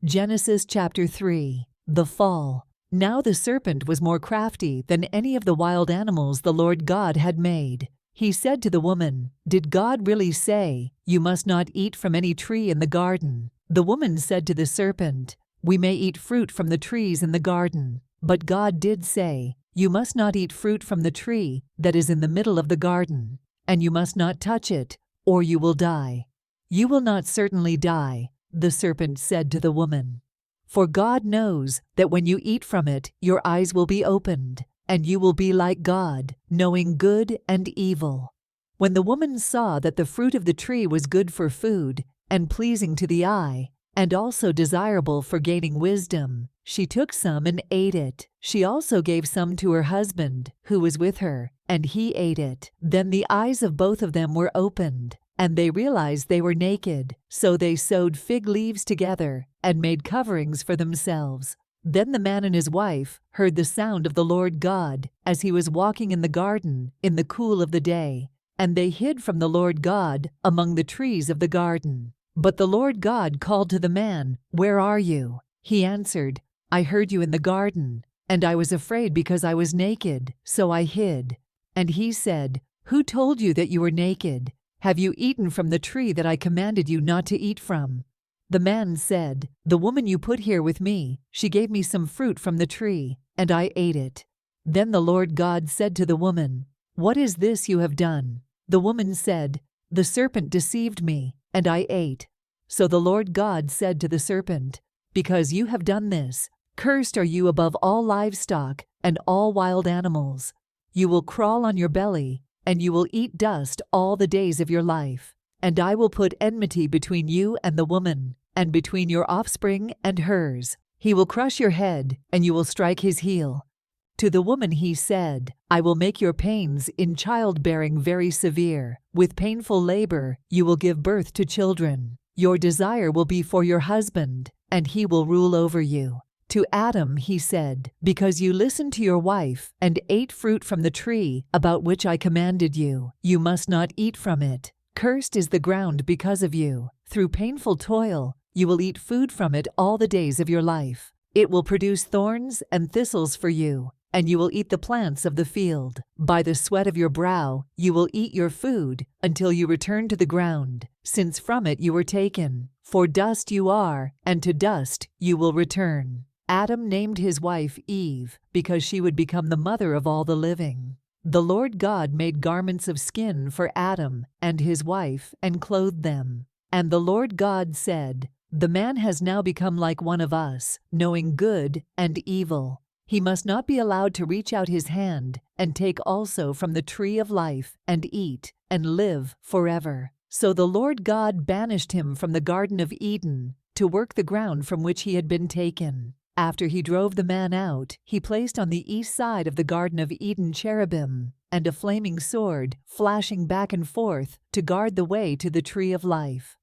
Genesis chapter 3. The Fall. Now the serpent was more crafty than any of the wild animals the Lord God had made. He said to the woman, "Did God really say, 'You must not eat from any tree in the garden'?" The woman said to the serpent, "We may eat fruit from the trees in the garden, but God did say, 'You must not eat fruit from the tree that is in the middle of the garden, and you must not touch it, or you will die.'" "You will not certainly die," the serpent said to the woman. "For God knows that when you eat from it, your eyes will be opened, and you will be like God, knowing good and evil." When the woman saw that the fruit of the tree was good for food, and pleasing to the eye, and also desirable for gaining wisdom, she took some and ate it. She also gave some to her husband, who was with her, and he ate it. Then the eyes of both of them were opened, and they realized they were naked. So they sewed fig leaves together and made coverings for themselves. Then the man and his wife heard the sound of the Lord God as he was walking in the garden in the cool of the day, and they hid from the Lord God among the trees of the garden. But the Lord God called to the man, "Where are you?" He answered, "I heard you in the garden, and I was afraid because I was naked, so I hid." And he said, "Who told you that you were naked? Have you eaten from the tree that I commanded you not to eat from?" The man said, "The woman you put here with me, she gave me some fruit from the tree, and I ate it." Then the Lord God said to the woman, "What is this you have done?" The woman said, "The serpent deceived me, and I ate." So the Lord God said to the serpent, "Because you have done this, cursed are you above all livestock and all wild animals. You will crawl on your belly, and you will eat dust all the days of your life. And I will put enmity between you and the woman, and between your offspring and hers. He will crush your head, and you will strike his heel." To the woman he said, "I will make your pains in childbearing very severe. With painful labor you will give birth to children. Your desire will be for your husband, and he will rule over you." To Adam he said, "Because you listened to your wife and ate fruit from the tree about which I commanded you, you must not eat from it. Cursed is the ground because of you. Through painful toil you will eat food from it all the days of your life. It will produce thorns and thistles for you, and you will eat the plants of the field. By the sweat of your brow you will eat your food until you return to the ground, since from it you were taken. For dust you are, and to dust you will return." Adam named his wife Eve because she would become the mother of all the living. The Lord God made garments of skin for Adam and his wife and clothed them. And the Lord God said, "The man has now become like one of us, knowing good and evil. He must not be allowed to reach out his hand and take also from the tree of life and eat and live forever." So the Lord God banished him from the Garden of Eden to work the ground from which he had been taken. After he drove the man out, he placed on the east side of the Garden of Eden cherubim and a flaming sword flashing back and forth to guard the way to the tree of life.